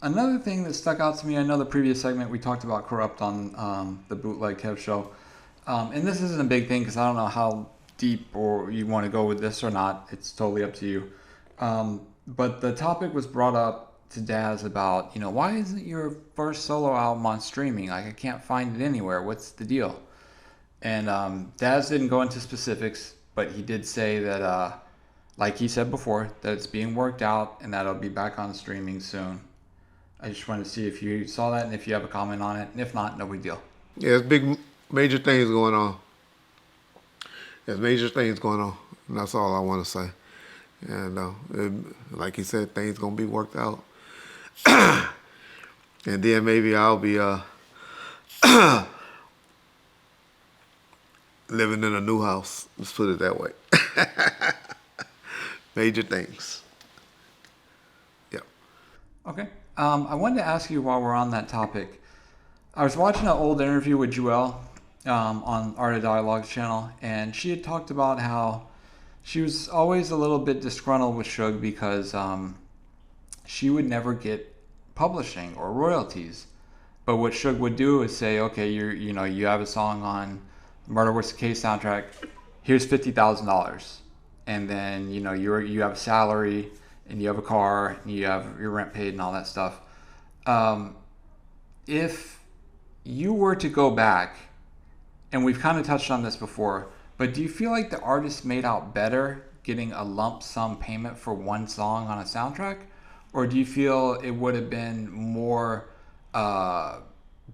Another thing that stuck out to me, I know the previous segment we talked about Corrupt on the Bootleg Kev show. And this isn't a big thing because I don't know how deep or you want to go with this or not. It's totally up to you. But the topic was brought up to Daz about, why isn't your first solo album on streaming? Like, I can't find it anywhere. What's the deal? And Daz didn't go into specifics, but he did say that, like he said before, that it's being worked out and that it'll be back on streaming soon. I just wanted to see if you saw that and if you have a comment on it. And if not, no big deal. Yeah, there's big, major things going on. There's major things going on. And that's all I want to say. And like he said, things gonna be worked out. And then maybe I'll be living in a new house. Let's put it that way. Major things. Yeah. Okay. I wanted to ask you while we're on that topic. I was watching an old interview with Joelle on Art of Dialogue's channel, and she had talked about how she was always a little bit disgruntled with Suge because she would never get publishing or royalties. But what Suge would do is say, okay, you have a song on Murder Was the Case soundtrack. Here's $50,000, and then you have a salary and you have a car and you have your rent paid and all that stuff. If you were to go back, and we've kind of touched on this before, but do you feel like the artist made out better getting a lump sum payment for one song on a soundtrack? Or do you feel it would have been more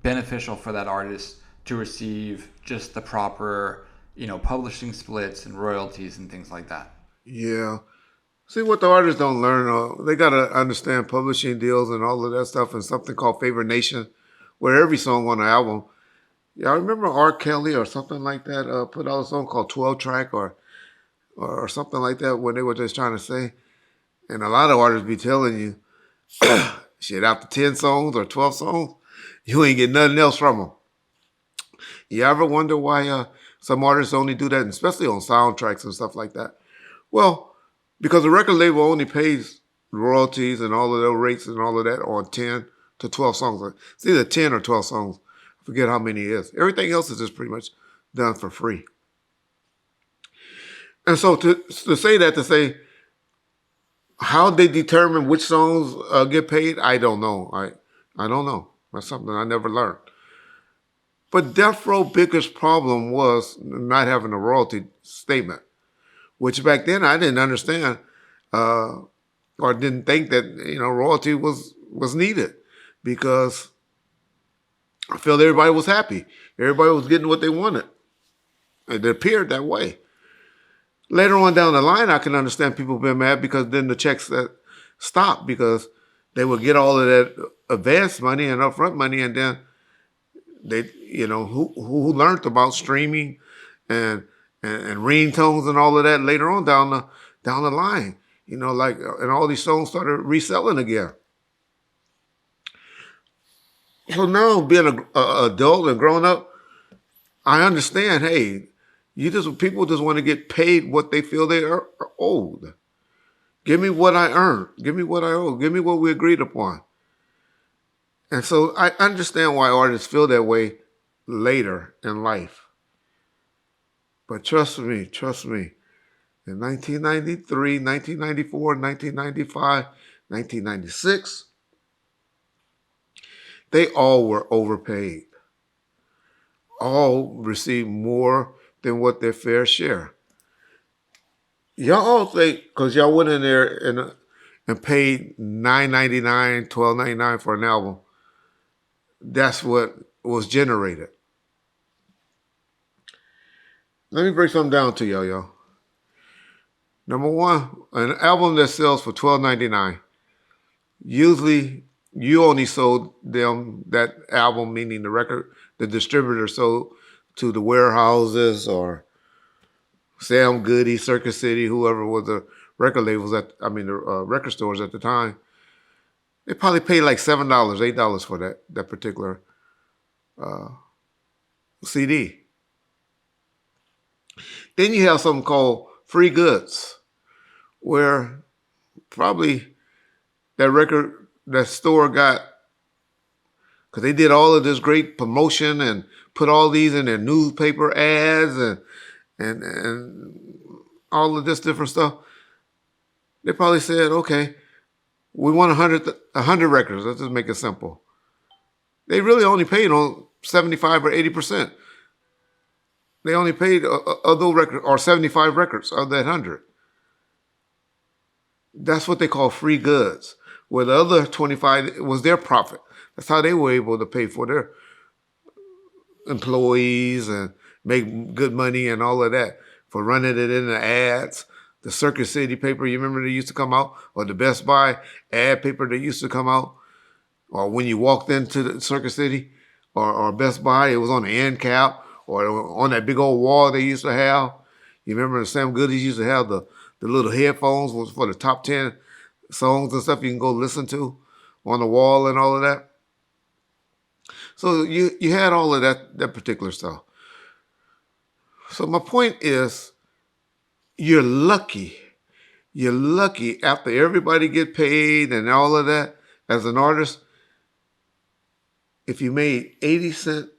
beneficial for that artist to receive just the proper, publishing splits and royalties and things like that? Yeah. See, what the artists don't learn, they got to understand publishing deals and all of that stuff and something called Favor Nation, where every song on the album. Yeah, I remember R. Kelly or something like that put out a song called 12 Track or something like that when they were just trying to say. And a lot of artists be telling you, shit, after 10 songs or 12 songs, you ain't get nothing else from them. You ever wonder why some artists only do that, especially on soundtracks and stuff like that? Well, because the record label only pays royalties and all of those rates and all of that on 10 to 12 songs. It's either 10 or 12 songs. I forget how many it is. Everything else is just pretty much done for free. And so to say that, to say how they determine which songs get paid, I don't know. I don't know. That's something I never learned. But Death Row biggest problem was not having a royalty statement, which back then I didn't understand or didn't think that royalty was needed because I felt everybody was happy. Everybody was getting what they wanted. It appeared that way. Later on down the line, I can understand people being mad because then the checks that stopped because they would get all of that advance money and upfront money, and then they, who learned about streaming and ringtones and all of that later on down the line, and all these songs started reselling again. So now being a adult and grown up, I understand. Hey, people just want to get paid what they feel they are owed. Give me what I earned. Give me what I owe. Give me what we agreed upon. And so I understand why artists feel that way later in life. But trust me, in 1993, 1994, 1995, 1996, they all were overpaid. All received more than what their fair share. Y'all all think, because y'all went in there and paid $9.99, $12.99 for an album, that's what was generated. Let me break something down to y'all. Number one, an album that sells for $12.99, usually you only sold them that album, meaning the distributor sold to the warehouses or Sam Goody, Circuit City, whoever was the record labels the record stores at the time. They probably paid like $7, $8 for that particular CD. Then you have something called free goods, where probably that record that store got, because they did all of this great promotion and put all these in their newspaper ads and all of this different stuff. They probably said, okay, we want 100 records. Let's just make it simple. They really only paid on 75 or 80%. They only paid of those records, or 75 records of that 100. That's what they call free goods. Where the other 25 was their profit. That's how they were able to pay for their employees and make good money and all of that for running it in the ads. The Circuit City paper, you remember they used to come out, or the Best Buy ad paper that used to come out, or when you walked into the Circuit City or Best Buy, it was on the end cap or on that big old wall they used to have. You remember the Sam Goodies used to have the little headphones was for the top 10 songs and stuff you can go listen to on the wall and all of that. So you had all of that particular stuff. So my point is, you're lucky. You're lucky after everybody get paid and all of that as an artist. If you made 80 cents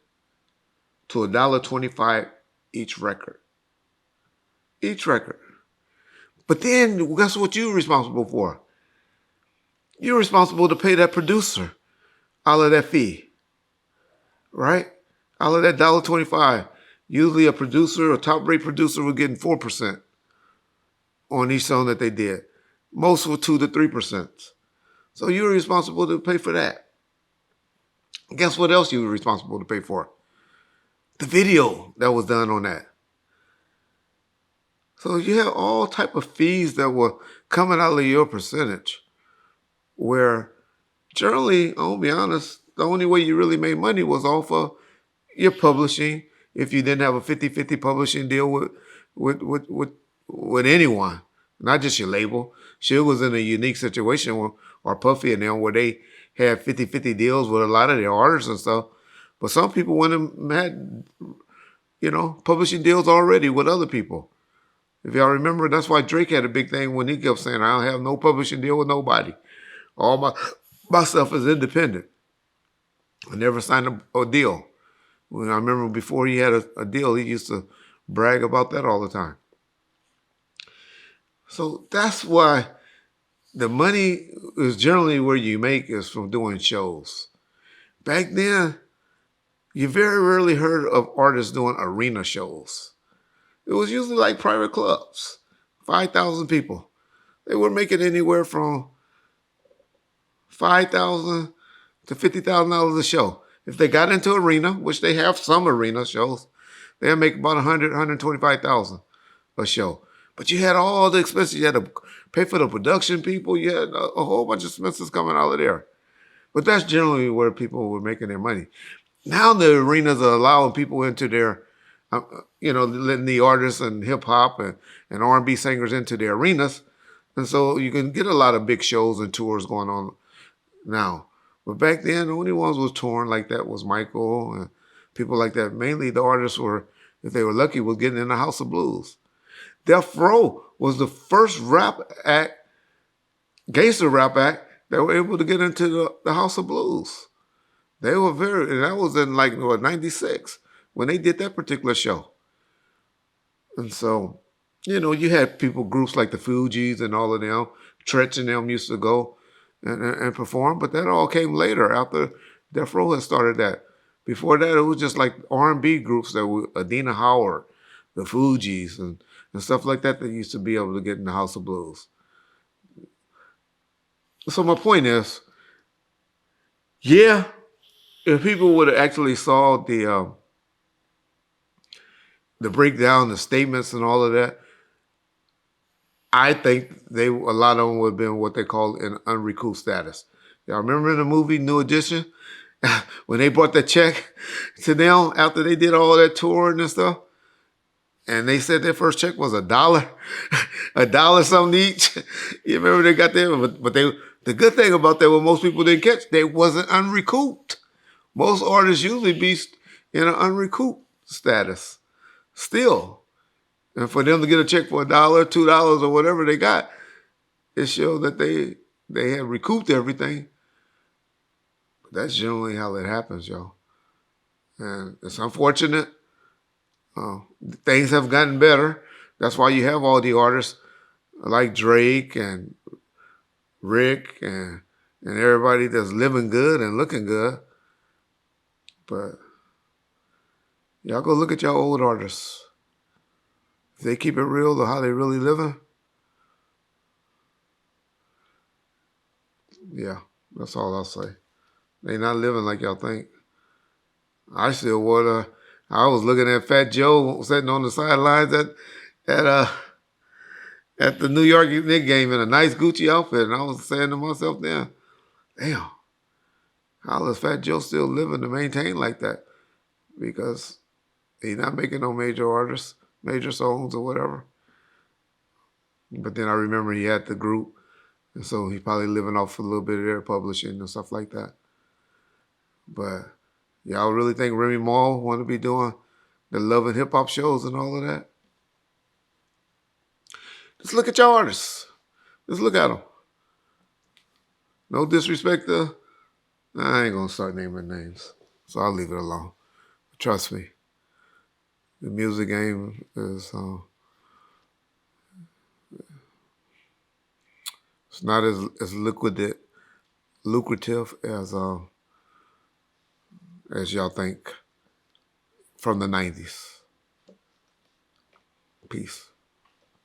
to $1.25 each record. Each record. But then guess what you're responsible for? You're responsible to pay that producer all of that fee. Right? All of that $1.25. Usually a producer, a top-rate producer, was getting 4% on each song that they did. Most were 2 to 3%. So you were responsible to pay for that. Guess what else you were responsible to pay for? The video that was done on that. So you have all type of fees that were coming out of your percentage, where generally, I'll be honest, the only way you really made money was off of your publishing. If you didn't have a 50-50 publishing deal with anyone, not just your label. Suge was in a unique situation or Puffy and them, where they had 50-50 deals with a lot of their artists and stuff. But some people went and had, publishing deals already with other people. If y'all remember, that's why Drake had a big thing when he kept saying, I don't have no publishing deal with nobody. All my stuff is independent. I never signed a deal. When I remember before he had a deal, he used to brag about that all the time. So that's why the money is generally where you make is from doing shows. Back then, you very rarely heard of artists doing arena shows. It was usually like private clubs, 5,000 people. They were making anywhere from $5,000 to $50,000 a show. If they got into arena, which they have some arena shows, they'll make about $100,000, $125,000 a show. But you had all the expenses. You had to pay for the production people. You had a whole bunch of expenses coming out of there. But that's generally where people were making their money. Now the arenas are allowing people into their, letting the artists and hip hop and R&B singers into their arenas. And so you can get a lot of big shows and tours going on now. But back then, the only ones was touring like that was Michael and people like that. Mainly the artists were, if they were lucky, was getting in the House of Blues. Death Row was the first gangster rap act that were able to get into the House of Blues. They were and that was in 96 when they did that particular show. And so, you had groups like the Fugees and all of them, Tretch and them used to go and perform, but that all came later after Death Row had started that. Before that, it was just like R&B groups that were Adina Howard, the Fugees, and stuff like that used to be able to get in the House of Blues. So my point is, yeah, if people would have actually saw the breakdown, the statements and all of that, I think a lot of them would have been what they call an unrecouped status. Y'all remember in the movie New Edition? When they brought the check to them after they did all that touring and stuff? And they said their first check was $1, $1 something each. You remember they got there? But the good thing about that, what most people didn't catch, they wasn't unrecouped. Most artists usually be in an unrecouped status still. And for them to get a check for $1, $2 or whatever they got, it showed that they had recouped everything That's generally how it happens, y'all. And it's unfortunate. Uh, Things have gotten better. That's why you have all the artists like Drake and Rick and everybody that's living good and looking good. But y'all go look at your old artists. If they keep it real to how they really living, yeah, that's all I'll say. They not living like y'all think. I still wanna. I was looking at Fat Joe sitting on the sidelines at uh at the New York Knicks game in a nice Gucci outfit, and I was saying to myself, damn, how is Fat Joe still living to maintain like that? Because he's not making no major songs or whatever. But then I remember he had the group, and so he's probably living off a little bit of their publishing and stuff like that. But y'all really think Remy Ma want to be doing the love and hip hop shows and all of that? Just look at your artists. Just look at them. No disrespect to. I ain't gonna start naming names, so I'll leave it alone. Trust me, the music game is it's not as lucrative as y'all think from the '90s. Peace.